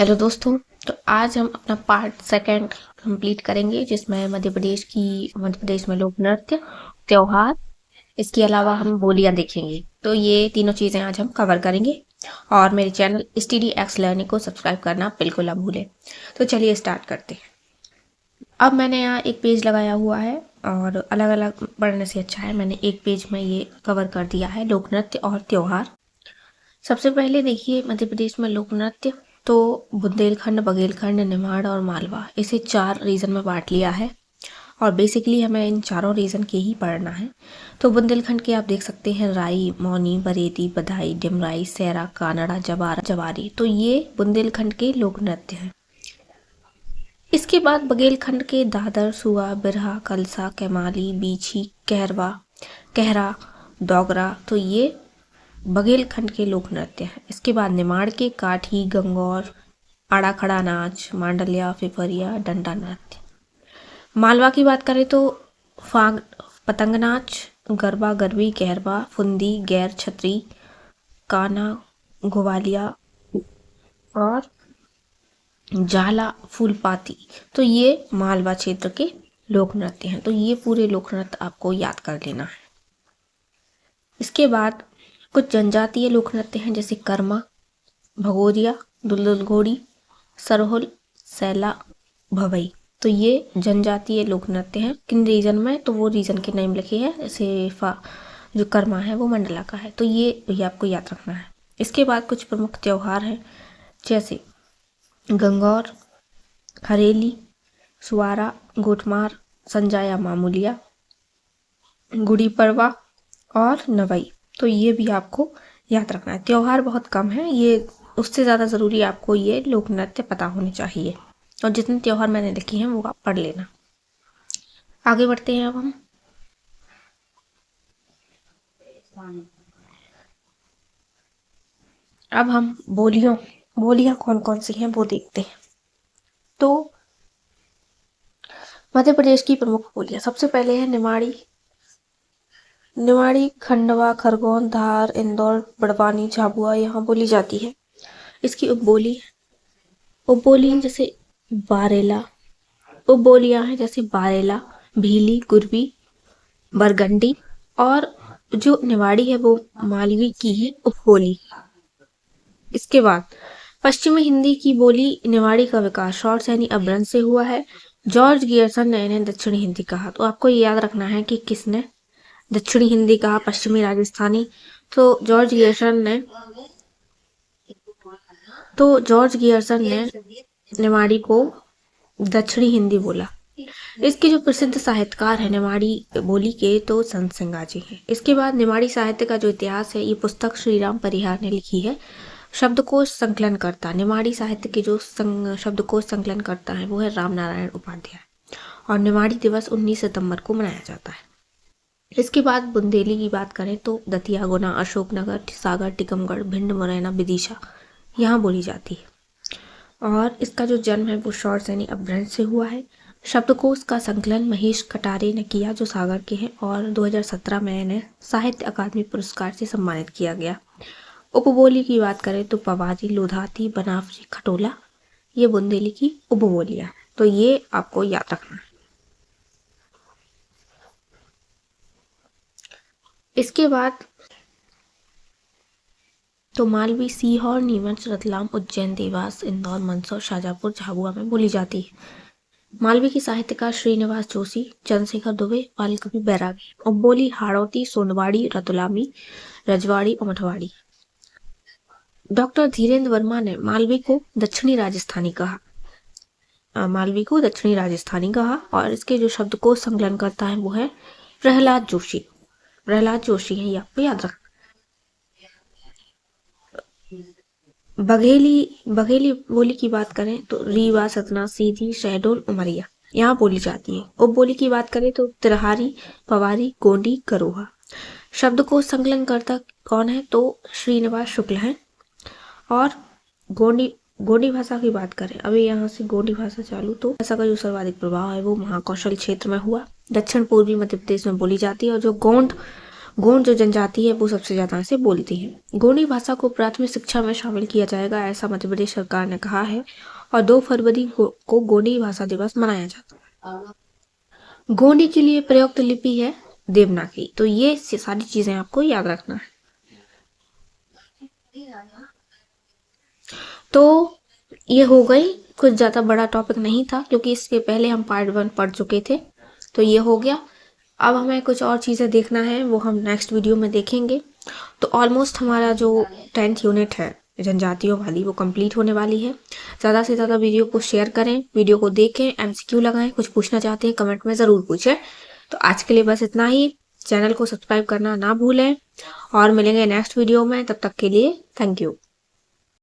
Hello दोस्तों। तो आज हम अपना पार्ट सेकंड कंप्लीट करेंगे, जिसमें मध्य प्रदेश में लोक नृत्य, त्योहार, इसके अलावा हम बोलियां देखेंगे। तो ये तीनों चीज़ें आज हम कवर करेंगे। और मेरे चैनल STD X लर्निंग को सब्सक्राइब करना बिल्कुल ना भूलें। तो चलिए स्टार्ट करते हैं। अब मैंने यहाँ एक पेज लगाया हुआ है और अलग अलग पढ़ने से अच्छा है मैंने एक पेज में ये कवर कर दिया है, लोक नृत्य और त्योहार। सबसे पहले देखिए मध्य प्रदेश में लोक नृत्य, तो बुंदेलखंड, बघेलखंड, निमाड़ और मालवा, इसे 4 रीजन में बांट लिया है और बेसिकली हमें इन चारों रीजन के ही पढ़ना है। तो बुंदेलखंड के आप देख सकते हैं राई, मौनी, बरेती, बधाई, डिमराई, सैरा, कानड़ा, जबारा, जवारी। तो ये बुंदेलखंड के लोक नृत्य हैं। इसके बाद बघेलखंड के दादर, सुआ, बिरहा, कलसा, कैमाली, बीछी, कहरवा, कहरा, डोगरा, तो ये बघेलखंड के लोक नृत्य हैं। इसके बाद निमाड़ के काठी, गंगौर, आड़ा खड़ा नाच, मांडलिया, फिफरिया, डंडा नृत्य। मालवा की बात करें तो फाग, पतंग नाच, गरबा, गरबी, कहरवा, फुंदी, गैर छतरी, काना, ग्वालिया और जाला, फूलपाती। तो ये मालवा क्षेत्र के लोक नृत्य हैं। तो ये पूरे लोक नृत्य आपको याद कर लेना है। इसके बाद कुछ जनजातीय लोक नृत्य हैं, जैसे कर्मा, भगोरिया, दुलदुल घोड़ी, सरहुल, सैला, भवई। तो ये जनजातीय लोक नृत्य हैं। किन रीजन में, तो वो रीजन के नेम लिखे हैं। जैसे जो कर्मा है वो मंडला का है। तो ये आपको याद रखना है। इसके बाद कुछ प्रमुख त्योहार हैं, जैसे गंगौर, हरेली, सुवारा, गोटमार, संजाया, मामूलिया, गुड़ी पड़वा और नवई। तो ये भी आपको याद रखना है। त्योहार बहुत कम है, ये उससे ज़्यादा ज़रूरी आपको ये लोक नृत्य पता होने चाहिए। और जितने त्योहार मैंने लिखे हैं वो आप पढ़ लेना। आगे बढ़ते हैं अब हम बोलियां कौन कौन सी हैं वो देखते हैं। तो मध्य प्रदेश की प्रमुख बोलियां, सबसे पहले है निमाड़ी। निमाड़ी खंडवा, खरगोन, धार, इंदौर, बड़वानी, झाबुआ यहाँ बोली जाती है। इसकी उपबोली जैसे बारेला, उपबोलियां हैं जैसे बारेला, भीली, गुरबी, बरगंडी। और जो निवाड़ी है वो मालवी की है उपबोली। इसके बाद पश्चिमी हिंदी की बोली निवाड़ी का विकास शॉर्ट सैनी अपभ्रंश से हुआ है। जॉर्ज गियर्सन ने इन्हें दक्षिणी हिंदी कहा। तो आपको ये याद रखना है कि किसने दक्षिणी हिंदी कहा, पश्चिमी राजस्थानी। तो जॉर्ज गियर्सन ने निवाड़ी को दक्षिणी हिंदी बोला। इसके जो प्रसिद्ध साहित्यकार हैं निमाड़ी बोली के, तो संत सिंगाजी हैं। इसके बाद निमाड़ी साहित्य का जो इतिहास है, ये पुस्तक श्रीराम परिहार ने लिखी है। शब्दकोश संकलन करता, निमाड़ी साहित्य के जो शब्दकोश संकलन करता है वो है राम नारायण उपाध्याय। और निमाड़ी दिवस 19 सितंबर को मनाया जाता है। इसके बाद बुंदेली की बात करें तो दतिया, गुना, अशोकनगर, सागर, टीकमगढ़, भिंड, मुरैना, विदिशा यहाँ बोली जाती है। और इसका जो जन्म है वो शॉर्ट सैनी अपभ्रंश से हुआ है। शब्दकोश का संकलन महेश कटारे ने किया, जो सागर के हैं, और 2017 में इन्हें साहित्य अकादमी पुरस्कार से सम्मानित किया गया। उपबोली की बात करें तो पवारी, लोधाती, बनावरी, खटोला, ये बुंदेली की उपबोलियां। तो ये आपको याद रखना है। इसके बाद तो मालवी सीहोर, नीमच, रतलाम, उज्जैन, देवास, इंदौर, मंदसौर, शाजापुर, झाबुआ में बोली जाती है। मालवी की साहित्यकार श्रीनिवास जोशी, चंद्रशेखर दुबे, बालकवि बैरागी। उपबोली हाड़ौती, सोनवाड़ी, रतलामी, रजवाड़ी और मठवाड़ी। डॉक्टर धीरेन्द्र वर्मा ने मालवी को दक्षिणी राजस्थानी कहा। और इसके जो शब्दकोश संकलन करता है वो है प्रहलाद जोशी। है, ये आपको याद रखना। बघेली बोली की बात करें तो रीवा, सतना, सीधी, शहडोल, उमरिया यहाँ बोली जाती है। उपबोली की बात करें तो तिरहारी, पवारी, गोंडी, करोहा। शब्दकोश संकलन करता कौन है, तो श्रीनिवास शुक्ल हैं। और गोंडी भाषा की बात करें, अभी यहाँ से गोंडी भाषा चालू, तो भाषा का जो सर्वाधिक प्रभाव है वो महाकौशल क्षेत्र में हुआ। दक्षिण पूर्वी मध्य प्रदेश में बोली जाती है। और जो गोंड जो जनजाति है वो सबसे ज़्यादा इसे बोलती है। गोंडी भाषा को प्राथमिक शिक्षा में शामिल किया जाएगा, ऐसा मध्य प्रदेश सरकार ने कहा है। और 2 फरवरी को गोंडी भाषा दिवस मनाया जाता है। गोंडी के लिए प्रयुक्त लिपि है देवनागरी। तो ये सारी चीज़ें आपको याद रखना है। तो ये हो गई, कुछ ज़्यादा बड़ा टॉपिक नहीं था क्योंकि इसके पहले हम पार्ट 1 पढ़ चुके थे। तो ये हो गया। अब हमें कुछ और चीज़ें देखना है, वो हम नेक्स्ट वीडियो में देखेंगे। तो ऑलमोस्ट हमारा जो 10th यूनिट है जनजातियों वाली वो कंप्लीट होने वाली है। ज़्यादा से ज़्यादा वीडियो को शेयर करें, वीडियो को देखें, MCQ लगाएं, कुछ पूछना चाहते हैं कमेंट में ज़रूर पूछें। तो आज के लिए बस इतना ही। चैनल को सब्सक्राइब करना ना भूलें और मिलेंगे नेक्स्ट वीडियो में। तब तक के लिए थैंक यू।